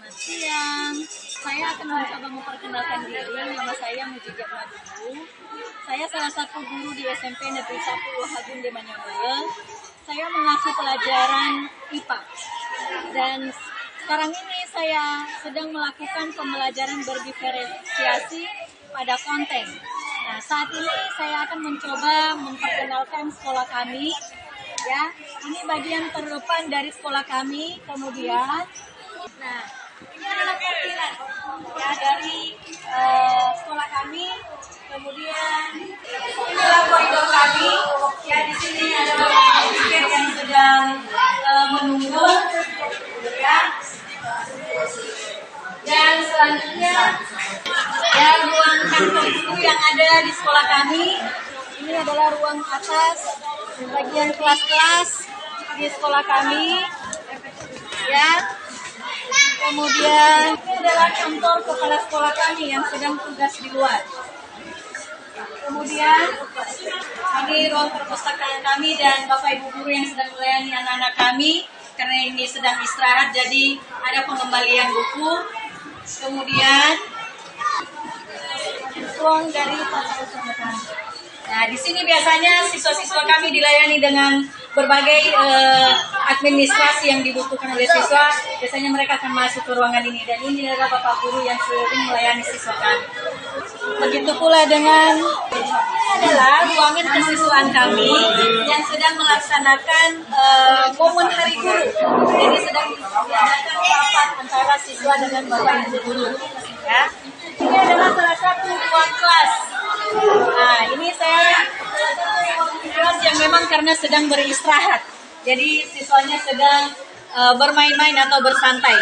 Selamat siang. Saya akan mencoba memperkenalkan diri. Nama saya Mujijat Madugu. Saya salah satu guru di SMP Negeri 1 Wahagun di Manyamele. Saya mengajar pelajaran IPA. Dan sekarang ini saya sedang melakukan pembelajaran berdiferensiasi pada konten. Nah, saat ini saya akan mencoba memperkenalkan sekolah kami. Ya, ini bagian terdepan dari sekolah kami. Kemudian, nah, ini adalah portiran ya dari sekolah kami. Kemudian ini adalah koridor kami. Ya, di sini ada tiket yang sedang menunggu. Ya. Dan selanjutnya ya ruang kantor guru yang ada di sekolah kami. Ini adalah ruang atas bagian kelas-kelas di sekolah kami. Ya. Kemudian ini adalah kantor kepala sekolah kami yang sedang tugas di luar. Kemudian ini ruang perpustakaan kami dan Bapak Ibu guru yang sedang melayani anak-anak kami karena ini sedang istirahat, jadi ada pengembalian buku. Kemudian ruang dari tata usaha kami. Nah, di sini biasanya siswa-siswa kami dilayani dengan berbagai administrasi yang dibutuhkan oleh siswa. Biasanya mereka akan masuk ke ruangan ini, dan ini adalah Bapak Guru yang sering melayani siswa kami. Begitu pula dengan ini adalah ruangan kesiswaan kami yang sedang melaksanakan momen Hari Guru. Jadi sedang diadakan rapat antara siswa dengan Bapak Ibu guru. Ya. Ini adalah salah satu ruang kelas. Nah, ini saya kelas yang memang karena sedang beristirahat. Jadi siswanya sedang bermain-main atau bersantai,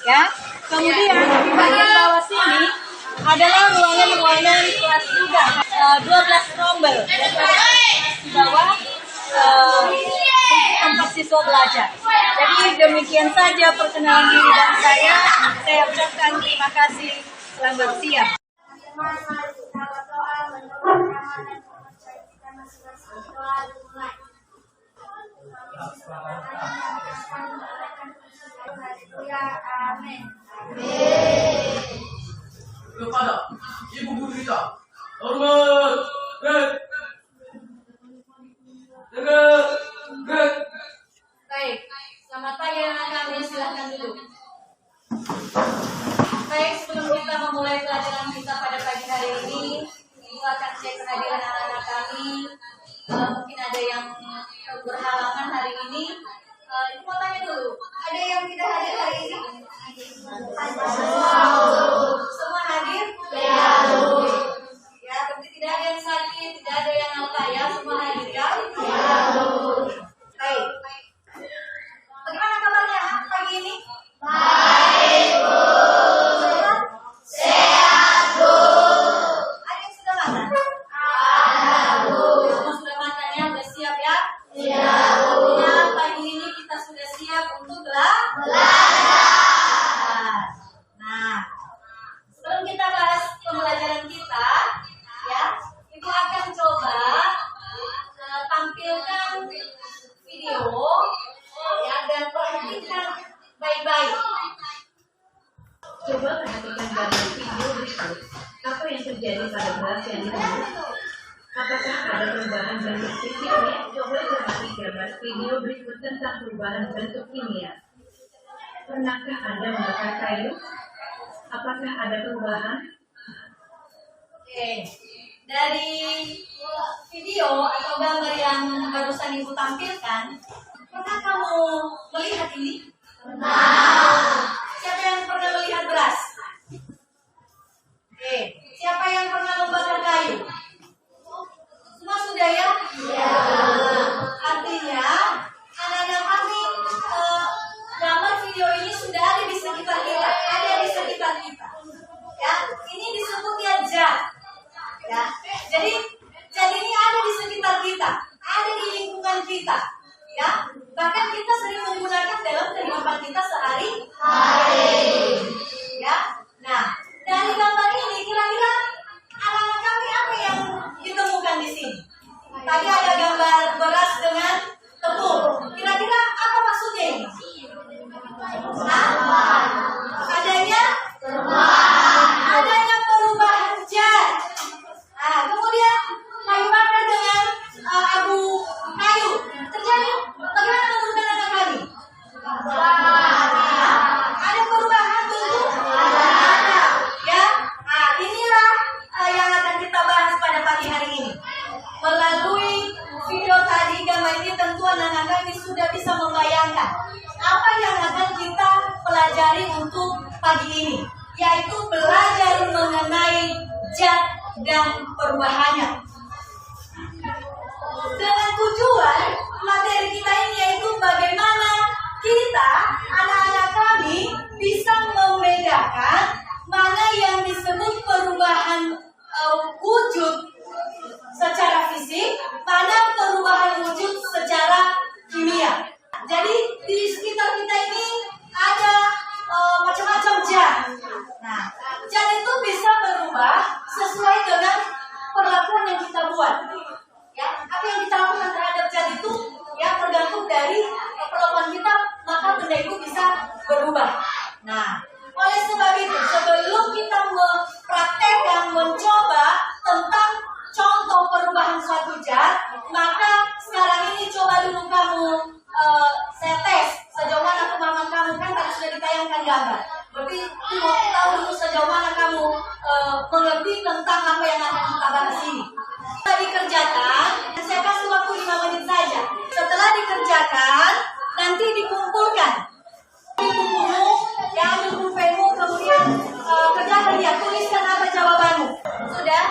ya. Kemudian di bagian bawah sini adalah ruangan-ruangan kelas 3, 12 rombel. Di bawah tempat siswa belajar. Jadi demikian saja perkenalan diri dari saya. Saya ucapkan terima kasih. Selamat siang. Amin. Kepada Ibu Guru kita, hormat, Baik, selamat pagi anak-anak kami, silahkan duduk. Baik, sebelum kita memulai pelajaran kita pada pagi hari ini, Ibu akan cek kehadiran anak-anak kami. Mungkin ada yang berhalangan hari ini. Ibu mau tanya dulu, ada yang tidak hadir hari ini? Semua hadir? Ya, berarti tidak ada yang sakit, tidak ada yang apa ya, semua hadir ya? Baik. Bagaimana kabarnya pagi ini? Baik, Bu. Sehat, Bu. Ada yang sudah makan? Ada, Bu. Semua sudah makan ya, sudah siap ya? Siap, Bu. Artinya pagi ini kita sudah siap untuk belajar. Nah, sebelum kita bahas pembelajaran kita, ya, Ibu akan coba tampilkan video, ya, dan perhatikan baik-baik. Coba perhatikan gambar video berikut. Apa yang terjadi pada gelas yang ditulis? Apakah ada perubahan bentuk fisiknya? Coba cermati gambar video berikut tentang perubahan bentuk kimia. Pernahkah Anda membakar kayu? Apakah ada perubahan? Oke, dari video atau gambar yang barusan Ibu tampilkan, pernah kamu melihat ini? Pernah. Siapa yang pernah melihat beras? Oke, siapa yang pernah membakar kayu? Semua sudah ya? Iya. Artinya, anak-anak kami gambar video ini sudah ada di sekitar kita, Ya, ini disebutnya zat. Ya, jadi ini ada di sekitar kita, ada di lingkungan kita. Ya, bahkan kita sering menggunakan dalam kehidupan kita sehari. pelajari untuk pagi ini, yaitu belajar mengenai zat dan perubahannya. Dengan tujuan materi kita ini yaitu bagaimana kita, anak-anak kami, bisa membedakan mana yang disebut perubahan wujud secara fisik, mana perubahan wujud secara kimia. Jadi di sekitar kita ini ada macam-macam zat. Nah, zat itu bisa berubah sesuai dengan perlakuan yang kita buat. Ya, apa yang kita lakukan terhadap zat itu ya tergantung dari perlakuan kita, maka benda itu bisa berubah. Nah, oleh sebab itu sebelum kita mempraktekkan, mencoba tentang contoh perubahan suatu zat, maka sekarang ini coba dulu kamu saya tes sejauh mana pemahaman kamu, kan tadi sudah ditayangkan gambar. Berarti mau tahu dulu sejauh mana kamu mengerti tentang apa yang akan kita bahas ini. Setelah dikerjakan, saya kasih waktu 5 menit saja. Setelah dikerjakan, nanti dikumpulkan. Dikumpulmu, ya ambil pulpenmu, kemudian kerjakan dia, tuliskan apa jawabanmu. Sudah?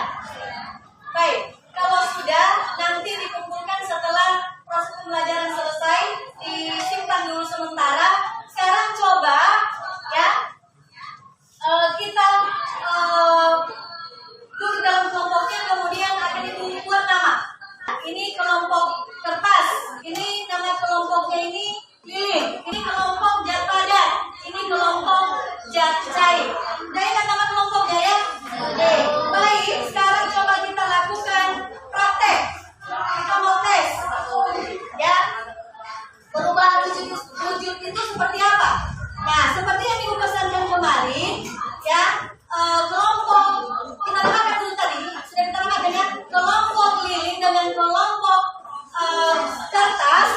Baik, kalau sudah, nanti dikumpulkan setelah proses pembelajaran selesai, disimpan dulu sementara. Sekarang coba, ya, kita duduk dalam kelompoknya, kemudian akan dibuat nama. Ini kelompok kertas, ini nama kelompoknya ini lilin, ini kelompok zat padat, ini kelompok zat cair. Udah ingat nama kelompoknya ya? Oke, baik. Sekarang coba kita lakukan praktek. Kita mau tes, ya. Perubahan wujud itu seperti apa? Nah, seperti yang ibu pesankan kemarin, ya. Kelompok kita makan dulu tadi, sudah kita makan ya. Kelompok lilin dengan kelompok kertas.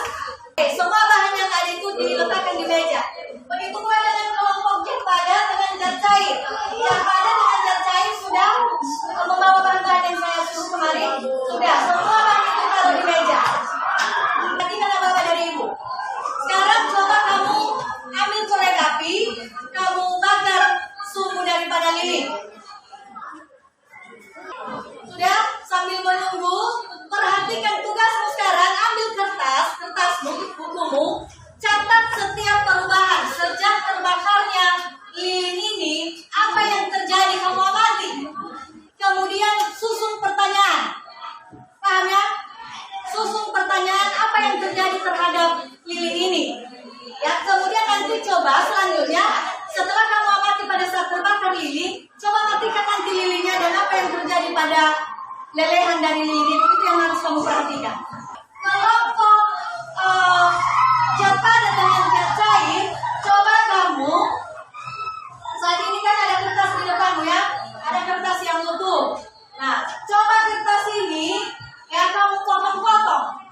Semua bahan yang ada itu diletakkan di meja. Begitu pula dengan kelompok zat padat dengan zat cair. Zat padat dengan zat cair sudah membawa bahan-bahan yang saya suruh kemarin. Sudah, semua bahan itu taruh di meja. Nanti kan apa dari ibu. Sekarang coba kamu ambil korek api, kamu bakar sumbu daripada lilin. Sudah, sambil menunggu, perhatikan tugasmu sekarang. Ambil kertasmu, bukumu, catat setiap perubahan. Sejak terbakarnya lilin ini, apa yang terjadi, kamu amati. Kemudian susun pertanyaan. Paham ya? Susun pertanyaan apa yang terjadi terhadap lilin ini. Ya, kemudian nanti coba selanjutnya, setelah kamu amati pada saat terbakar lilin, coba amatikan nanti lilinnya dan apa yang terjadi pada lelehan dari lilin itu yang harus kamu perhatikan. Kelompok zat padat dengan zat cair, coba kamu, saat ini kan ada kertas di depanmu ya, ada kertas yang utuh. Nah, coba kertas ini ya kamu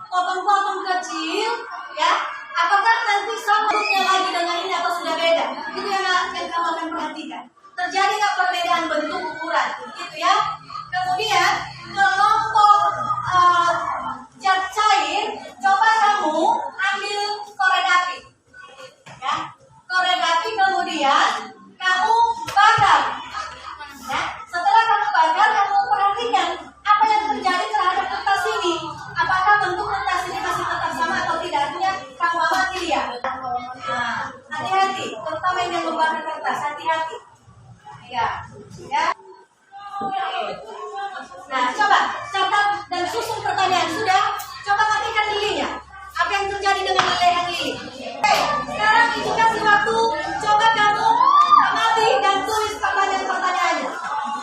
potong-potong kecil, ya. Apakah nanti sama bentuknya lagi dengan ini atau sudah beda? Itu yang kamu akan perhatikan. Terjadi nggak perbedaan bentuk ukuran, gitu ya. Kemudian kelompok zat cair, coba kamu ambil korek api, ya. Korek api kemudian kamu bakar. Ya. Setelah kamu bakar, kamu perhatikan apa yang terjadi terhadap kertas ini. Apakah bentuk kertas ini masih tetap sama atau tidak? Artinya kamu amati dia. Nah, hati-hati, terutama yang membakar kertas, hati-hati. Ya, ya. Nah, coba catat dan susun pertanyaan. Sudah? Coba matikan lilinnya. Apa yang terjadi dengan lelehan lilin? Oke, sekarang ibu kasih waktu. Coba kamu amati dan tulis pertanyaan-pertanyaannya.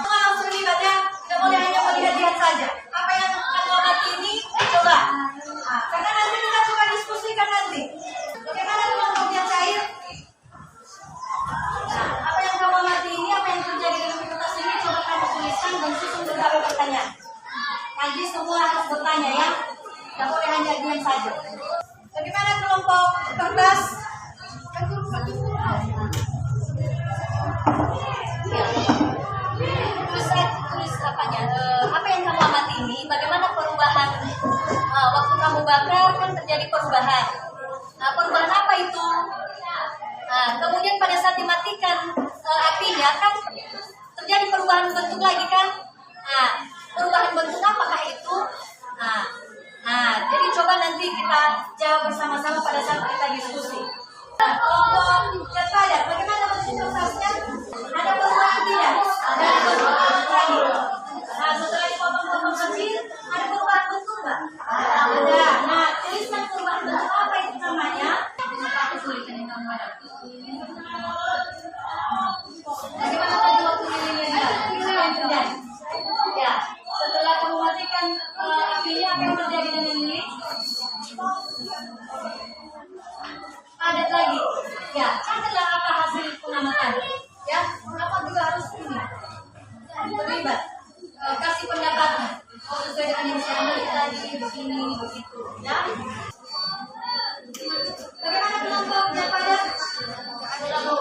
Semua harus terlibat ya. Tidak boleh hanya melihat-lihat saja. Apa yang kamu amati ini, coba. Nah, karena nanti kita coba diskusikan nanti. Bagaimana kelompok yang cair? Nah, apa yang kamu amati ini, apa yang terjadi dengan kertas ini, coba kamu tuliskan dan susun beberapa pertanyaan. Nanti semua harus bertanya ya. Tidak boleh hanya diam saja. Bagaimana kelompok kertas? Tulis apanya? Apa yang kamu amati ini? Bagaimana perubahan? Waktu kamu bakar kan terjadi perubahan. Nah, perubahan apa itu? Nah, kemudian pada saat dimatikan apinya kan terjadi perubahan bentuk lagi kan? Nah, perubahan bentuk apakah itu? Jadi coba nanti kita jawab bersama-sama pada saat kita diskusi. Kelompok zat padat, bagaimana bentuk kertasnya? Ada perubahan tidak? Ada perubahan lagi. Nah, setelah dipotong-potong kecil, ada perubahan bentuk nggak? Ada. Nah, tuliskan perubahan bentuk apa itu namanya? Bagaimana tadi waktu milihnya? Ya, setelah kamu matikan apinya, apa yang terjadi dengan lilin? Padat lagi. Ya, catatlah apa hasil pengamatan. Ya, apa juga harus ini terlibat. Kasih pendapatnya. Sesuai dengan yang saya ambil tadi begini begitu. Ya. Bagaimana kelompoknya padat?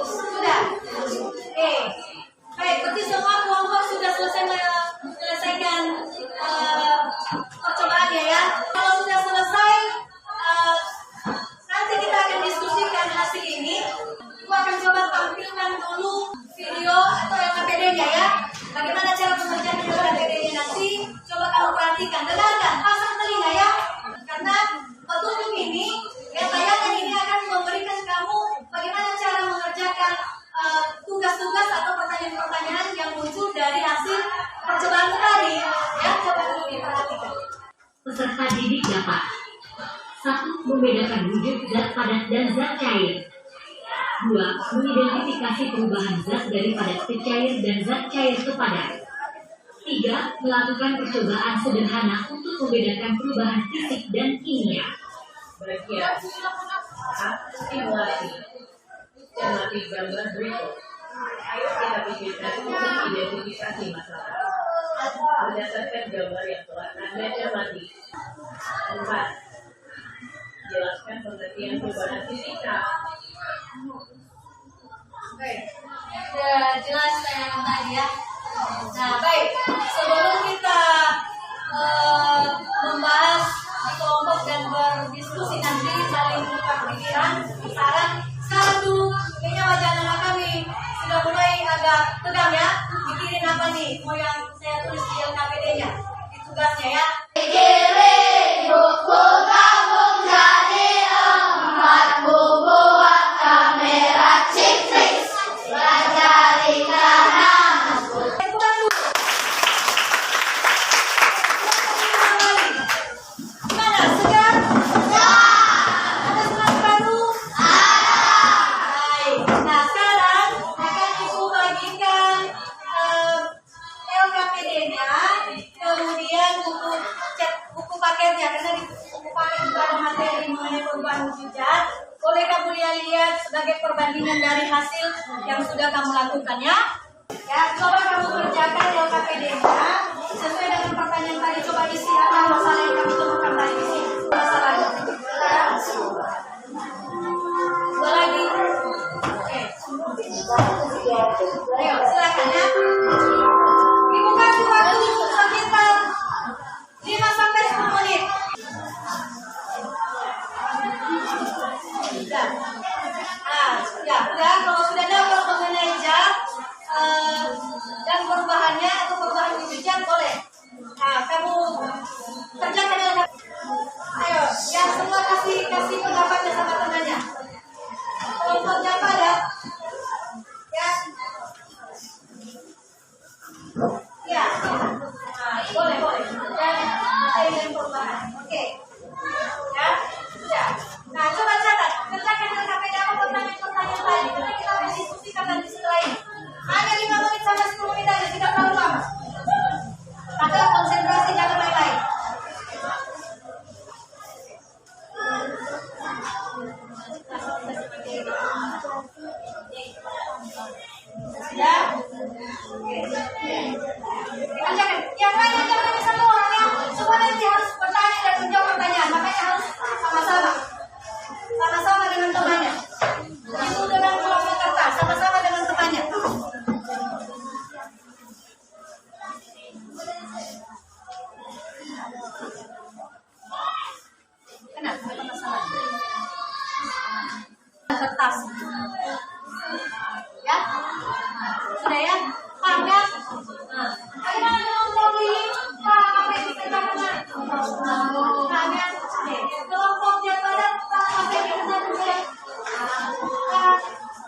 Sudah. Oke. Baik, berarti semua kelompok sudah menyelesaikan percobaannya ya. Kalau sudah selesai, nanti kita akan diskusikan hasil ini. Aku akan coba tampilkan dulu video atau LKPD-nya ya. Bagaimana cara mengerjakan LKPD-nya nanti? Coba kamu perhatikan, dengarkan, pasang telinga ya. Karena petunjuk ini, ya tayangan ini akan memberikan kamu bagaimana cara mengerjakan tugas-tugas atau pertanyaan-pertanyaan yang muncul dari hasil percobaan tadi. Ya, coba dulu diperhatikan. Peserta didik dapat 1. Membedakan wujud zat padat dan zat cair. 2. Mengidentifikasi perubahan zat dari padat ke cair dan zat cair ke padat. 3. Melakukan percobaan sederhana untuk membedakan perubahan fisik dan kimia. Bagian simulasi. Cermati gambar berikut. Ayo kita pikirkan dan identifikasi masalah. Berdasarkan gambar yang telah Anda cermati. 4. Jelaskan pengertian perubahan fisika. Baik, sudah jelas tayangan tadi ya. Nah, baik, sebelum kita membahas di kelompok dan berdiskusi nanti saling tukar pikiran, sekarang dulu kayaknya wajah anak kami sudah mulai agak tegang ya. Mikirin apa nih? Mau yang saya tulis di LKPD-nya, di tugasnya ya. Pikirin buku kampung jadi 4 buku buat kamera cipris belajar ikan. Gimana? Segar? Ada semangat baru? Baik. Nah, sekarang akan Ibu bagikan LKPD-nya, kemudian buku paketnya, karena di buku paket juga ada materi mengenai perubahan wujud zat. Boleh kamu lihat sebagai perbandingan dari hasil yang sudah kamu lakukan ya. Ya, coba kamu kerjakan LKPD-nya sesuai dengan pertanyaan tadi. Coba isi apa masalah yang kami temukan tadi. Isi masalahnya. Ya. Dua lagi. Oke. Ayo, silakan ya. Ibu kasih waktu sekitar 5-10 menit. Sudah. Ya, udah. Kalau sudah dapat mengenai zat dan perubahannya atau perubahan wujud zat boleh. Kamu kerjakan dengan. Ayo, yang semua kasih pendapatnya sama temannya. Kelompoknya padat. Ya. Ya. Boleh. Dan dengan perubahan. Oke. Ya. Sudah. Nah, coba catat. Kerjakan LKPD apa pertanyaan-pertanyaan tadi. Karena kita akan diskusikan nanti setelah ini. Hanya 5 menit sampai 10 menit aja, tidak terlalu lama. Maka konsentrasi jangan main-main. Sudah? Kerjakan. Yang lainnya jangan hanya satu orang ya. Semua nanti harus bertanya dan menjawab pertanyaan. Makanya harus sama-sama. Sama-sama dengan temannya. Itu dengan kelompok kertas. Sama-sama dengan temannya. Kenapa? Apa masalah? Kertas. ada ya. Paham kan? Nah, bagaimana kelompok lilin? Apa yang dikerjakan? Paham ya? Kelompok zat padat apa yang dikerjakan?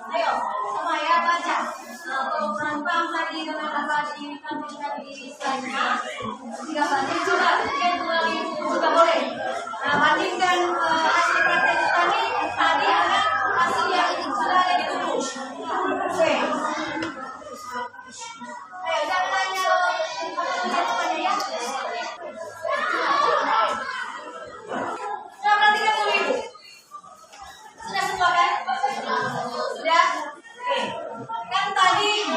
Ayo, sama ya baca. Kalau penumpang tadi dengan apa dikandungkan di slide-nya, 3 banding coba mungkin 2.000 juga boleh. Nah, bandingkan hasil praktek tadi dengan hasil yang sudah ada di buku. Oke. Ayo, jangan tanya jawabannya ya. Nah, berarti kan 2.000. Sudah semua kan? Sudah? Oke. Kan tadi 2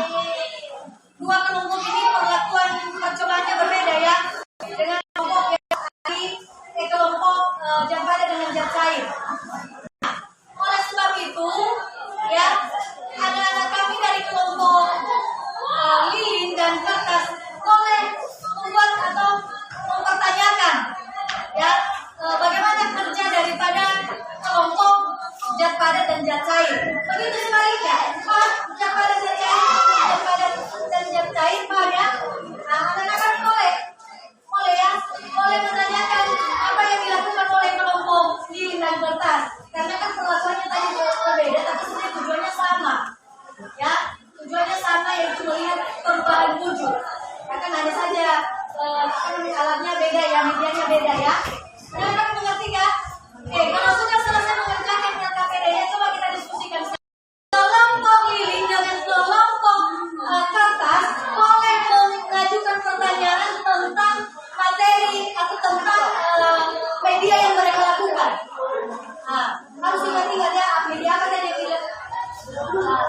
kelompok ini perlakuan percobaannya berbeda ya. Dengan kelompok yang tadi kelompok zat padat dengan zat cair. Oleh sebab itu, ya, anak-anak kami dari kelompok lilin dan kertas boleh membuat atau mempertanyakan, ya, bagaimana kerja daripada kelompok zat padat dan zat cair. Begitu sebaliknya, zat padat dan zat cair, paham ya? Nah, anak-anak kami boleh ya, boleh menanyakan apa yang dilakukan oleh kelompok lilin dan kertas. Karena kan perlakuannya tadi berbeda, tapi sebenarnya tujuannya sama, ya, tujuannya sama yaitu melihat perubahan wujud. Ya kan hanya saja alatnya beda ya, medianya beda ya. Nah, kan mengerti kan? Oke, kalau sudah selesai mengerjakan dengan KPD-nya, coba kita diskusikan. Kelompok lilin dengan kelompok kertas boleh mengajukan pertanyaan tentang materi atau tentang media yang mereka lakukan. Nah, harus ingat-ingat ya, media apa tadi yang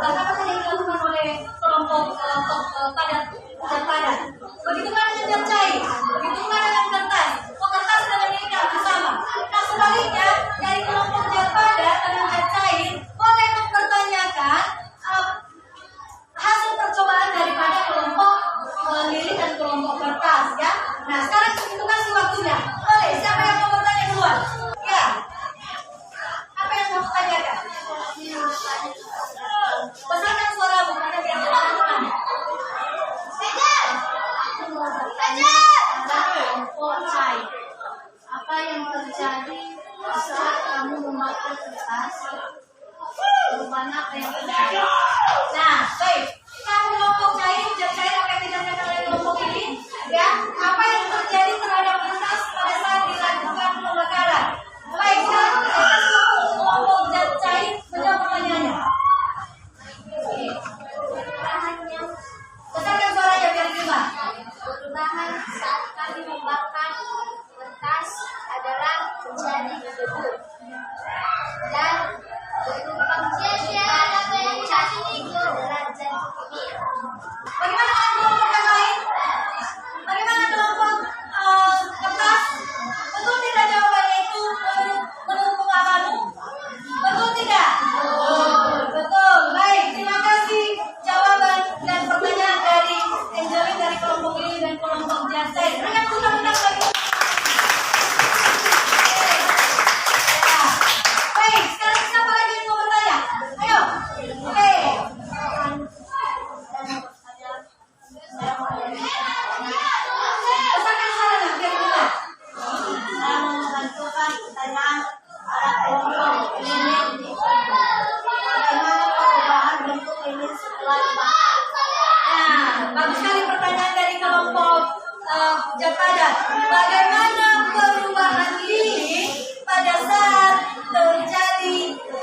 apa tadi yang dilakukan oleh kelompok padat zat padat. Begitu kan dengan zat cair, begitu kan dengan kertas. Kertas dengan ini sama. Nah, sebaliknya dari kelompok zat padat dengan zat cair boleh mempertanyakan hasil percobaan daripada kelompok lilin dan kelompok kertas ya. Nah, sekarang itu kasih waktunya. Boleh, siapa yang mau bertanya duluan? Ya. Apa yang mau tanyakan? Besarkan suara Bu, karena biar jelas. Kelompok cair. Apa yang terjadi saat kamu memakai kertas? Perubahan apa yang terjadi? Nah, baik. Kan kelompok cair, zat cair apa yang dilakukan oleh kelompok ini? Ya, apa yang terjadi terhadap kertas pada saat dilakukan pembakaran? Baik, sekarang kelompok zat cair menjawab pertanyaannya. Besarkan suaranya biar terima. Perubahan saat kami membakar kertas adalah menjadi debu dan penumpang derajat kimia. Bagaimana dengan kelompok yang lain? Bagaimana kelompok kertas? Betul tidak jawabannya itu menurut pengalamanmu? Betul tidak? Betul. Baik, terima kasih jawaban dan pertanyaan dari Angelin dari kelompok ini dan kelompok zat cair. Berikan tepuk tangan lagi. Baik, sekarang siapa lagi yang mau bertanya? Ayo. Oke. Besarkan suara biar kita. Saya mau menentukan pertanyaan para kelompok lilin. Bagaimana perubahan bentuk lilin setelah dibakar? Nah, bagus sekali pertanyaan dari kelompok zat padat. Bagaimana perubahan lilin pada saat terjadi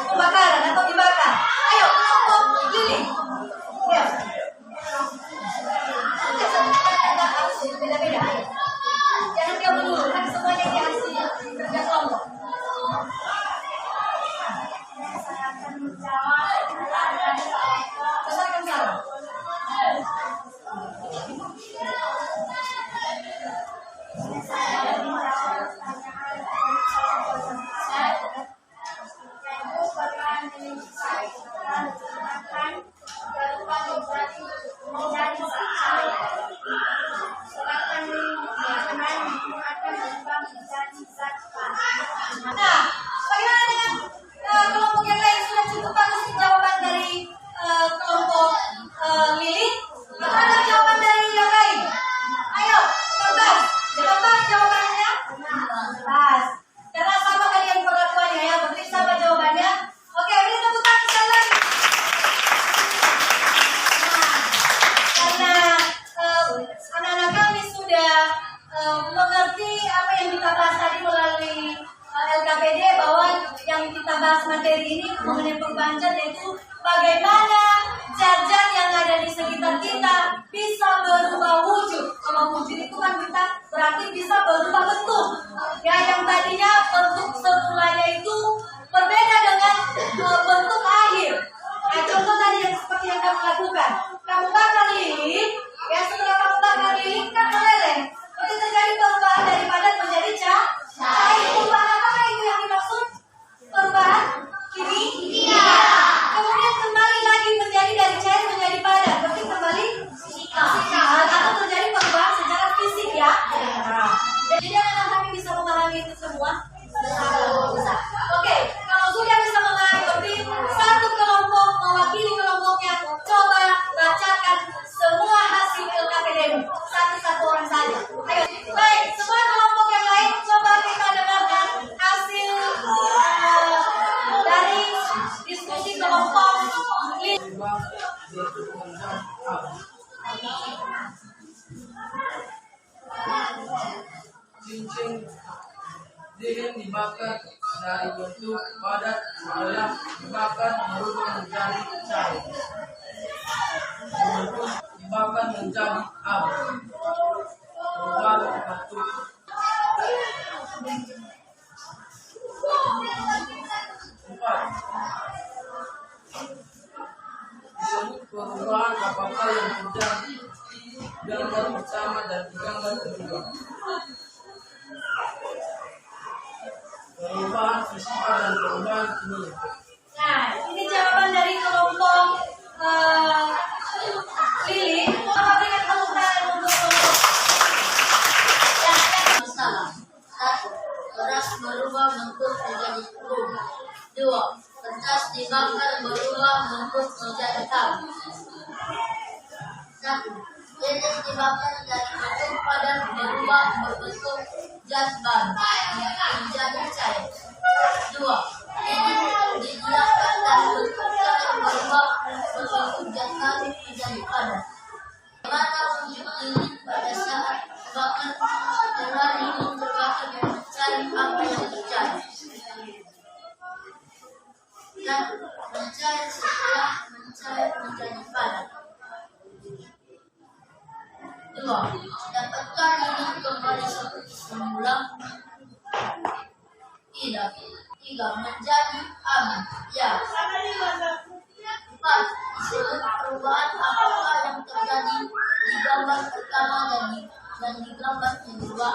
pembakaran atau dibakar? Ayo, kelompok lilin. Ya. Beda-beda. Jangan gabung dulu, kan semuanya di hasil kerja kelompok. Besarkan suara. Saya materi ini mengenai perubahan zat, yaitu bagaimana zat-zat yang ada di sekitar kita bisa berubah wujud. Kalau wujud itu kan kita berarti bisa berubah bentuk. Ya, yang tadinya bentuk semulanya itu berbeda dengan bentuk akhir. Nah, contoh tadi yang seperti yang kamu lakukan. Kamu bakar lilin, ya setelah kamu bakar lilin kan meleleh. Berarti terjadi perubahan dari padat menjadi cair. Perubahan apa itu yang dimaksud? Perubahan kimia. Kemudian kembali lagi menjadi dari cair menjadi padat. Berarti kembali atau terjadi perubahan secara fisik ya. Nah, jadi apakah kami bisa memahami itu semua? Oke, kalau sudah bisa mengerti satu kelompok mewakili kelompoknya, coba bacakan semua hasil LKPDM satu-satu orang saja. Ayo, baik, semua kelompok yang lain coba kita dengarkan hasil dari diskusi kelompok. Cincin lilin dibakar dari bentuk padat adalah dibakar berubah menjadi cair. Bentuk dibakar menjadi abu. Perubahan bentuk. Empat. Disebut perubahan apakah yang terjadi gambar pertama dan gambar kedua. Perubahan fisika dan perubahan kimia. Nah, ini jawaban dari kelompok Lili. Apa dengan kemudahan untuk kelompok? Masalah. 1. Beras berubah bentuk menjadi telur. 2. Kertas dibakar berubah bentuk menjadi hitam. 1. Lilin dibakar dari bentuk padat berubah berbentuk jazban menjadi cair. 2. Lilin didiamkan dari bentuk cair berubah berbentuk jazban menjadi padat. Bagaimana wujud lilin pada saat terbakar? Setelah lilin terbakar cair, apa yang terjadi? 1. Mencair, setelah mencair menjadi padat. 2. Dapatkah lilin kembali seperti semula? Tidak. 3. Menjadi abu. Ya. 4. Disebut perubahan apakah yang terjadi di gambar pertama dan di gambar kedua?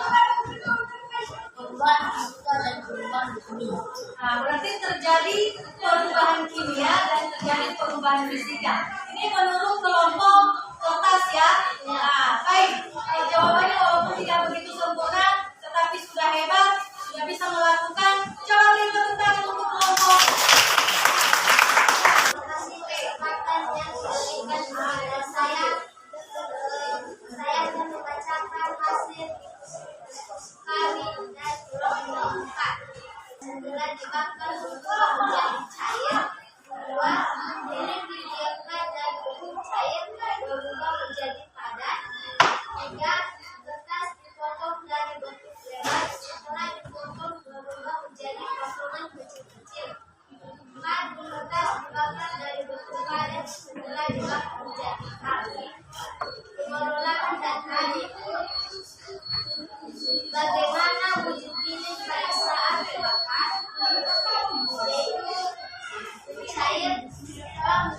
Perubahan fisika dan perubahan kimia. Nah, berarti terjadi perubahan kimia dan terjadi perubahan fisika. Ini menurut kelompok kertas ya. Nah, baik. Jawabannya walaupun tidak begitu sempurna, tetapi sudah hebat, sudah bisa melakukan. Coba beri tepuk tangan untuk kelompok. Terima kasih kesempatan yang diberikan kepada saya. Saya akan membacakan hasil kami dan kelompok 4. Setelah dibakar menjadi cair. 2. Lilin didiamkan dan bentuk cair berubah menjadi padat. 3. Kertas dipotong dari bentuk lebar. Setelah dipotong berubah menjadi potongan kecil-kecil. 4. Kertas dibakar dari bentuk padat. Setelah dibakar menjadi api. Pengelolaan dan tadi. Bagaimana wujud lilin pada saat terbakar?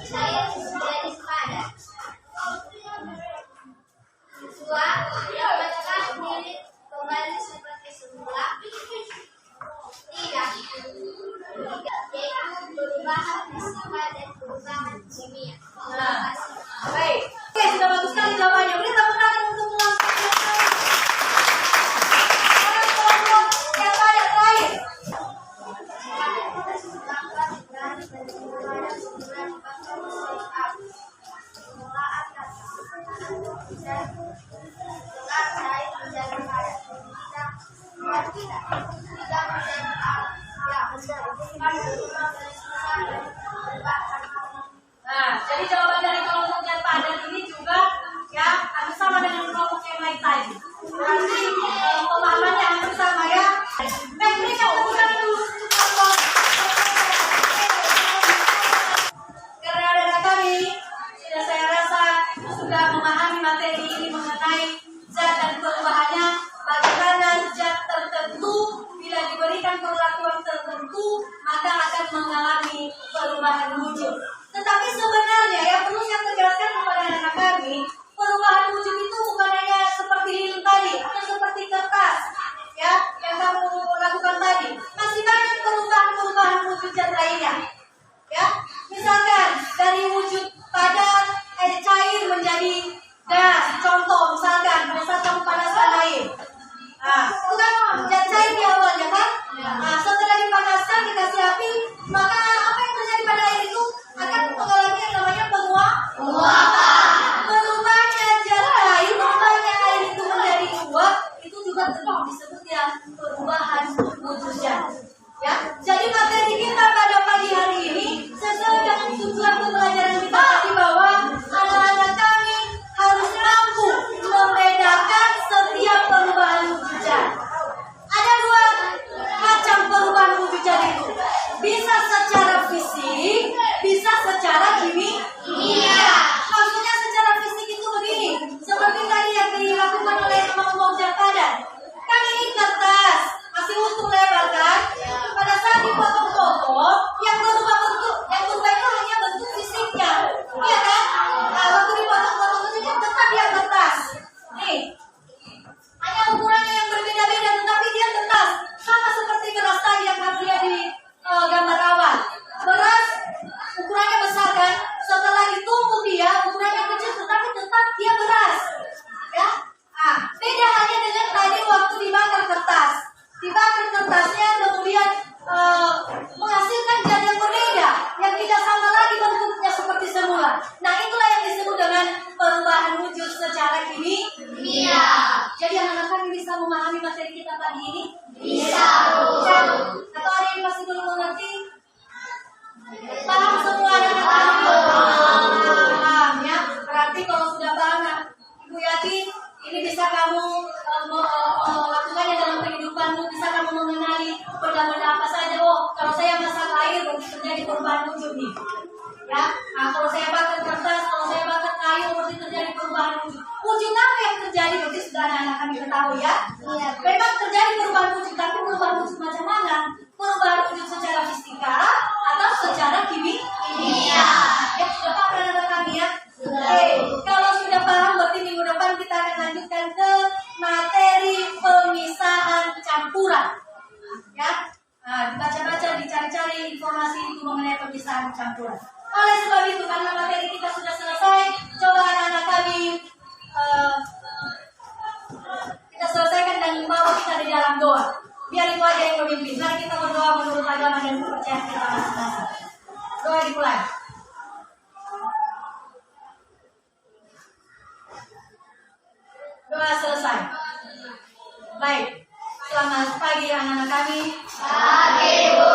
Cair menjadi padat. 2. Dapatkah lilin kembali seperti semula? Tidak. 3. Yaitu perubahan fisika dan perubahan kimia. Terima kasih. Baik. Oke, sudah bagus sekali jawabannya. Beri tepuk tangan untuk kelompok yang pada terakhir. Nah, jadi jawaban dari kelompok yang padat ini juga ya hampir sama dengan kelompok yang lain tadi. Berarti pemahamannya hampir sama ya. Baik, berikan tepuk tangan dulu untuk kelompok. sudah memahami materi ini mengenai zat dan perubahannya, bagaimana zat tertentu bila diberikan perlakuan tertentu maka akan mengalami perubahan wujud. Tetapi sebenarnya yang perlu saya tegaskan kepada anak kami, perubahan wujud itu bukan hanya seperti lilin tadi atau seperti kertas ya yang kamu lakukan tadi. Masih banyak perubahan wujud zat lainnya. Ya, misalkan dari wujud padat cair menjadi gas. Contoh misalkan pada saat kamu panaskan air. Nah, itu kan zat cair di awalnya kan? Nah, setelah dipanaskan dikasih api, maka apa yang terjadi pada air itu akan mengalami yang namanya penguapan. Berubahnya zat air, berubahnya air itu menjadi uap, itu juga disebut ya perubahan wujud zat. Ya, jadi materi kita pada pagi hari ini sesuai dengan tujuan pembelajaran kita tadi bahwa anak-anak kami harus mampu membedakan setiap perubahan wujud zat. Ada dua macam perubahan wujud zat itu. Bisa secara fisik, bisa secara kimia. Maksudnya secara fisik itu begini, seperti tadi yang dilakukan oleh kelompok zat padat. Kan ini kertas, masih utuh lebar kan? Pada saat dipotong-potong, yang berubah bentuk, yang berubah itu hanya bentuk fisiknya, iya kan? Nah, waktu dipotong-potong itu tetap dia kertas. Nih, hanya ukurannya yang berbeda-beda, tetapi dia kertas. Sama seperti beras tadi yang kamu lihat di gambar awal. Beras ukurannya besar kan? Setelah ditumbuk dia ukurannya kecil, tetapi tetap dia beras. Ya, ah, beda hanya dengan tadi waktu dibakar kertas. Dibakar kertasnya kemudian menghasilkan zat yang berbeda, yang tidak sama lagi bentuknya seperti semula. Nah, itulah yang disebut dengan perubahan wujud secara kimia. Jadi anak-anak kami bisa memahami materi kita pagi ini? Bisa. Atau ada yang masih belum mengerti? Paham semua anak-anak kami? Paham ya. Berarti kalau sudah paham, Ibu yakin ini bisa kamu lakukannya dalam kehidupanmu, bisa kamu mengenali benda-benda apa saja. Oh, kalau saya masak air berarti terjadi perubahan wujud nih. Ya, nah kalau saya bakar kertas, kalau saya bakar kayu berarti terjadi perubahan wujud. Wujud apa yang terjadi berarti sudah anak-anak kami ketahui ya. Memang terjadi perubahan wujud, tapi perubahan wujud macam mana? Perubahan wujud secara fisika atau secara kimia. Ya, sudah paham anak-anak kami ya. Oke, kalau sudah paham berarti minggu depan kita akan lanjutkan ke materi pemisahan campuran. Ya, nah, dibaca-baca, dicari-cari informasi itu mengenai pemisahan campuran. Oleh sebab itu, karena materi kita sudah selesai, coba anak-anak kami kita selesaikan dan bawa kita di dalam doa. Biar itu aja yang memimpin. Mari kita berdoa menurut agama dan kepercayaan kita masing-masing. Doa dimulai. Doa selesai. Baik, selamat pagi anak-anak kami. Pagi, Bu.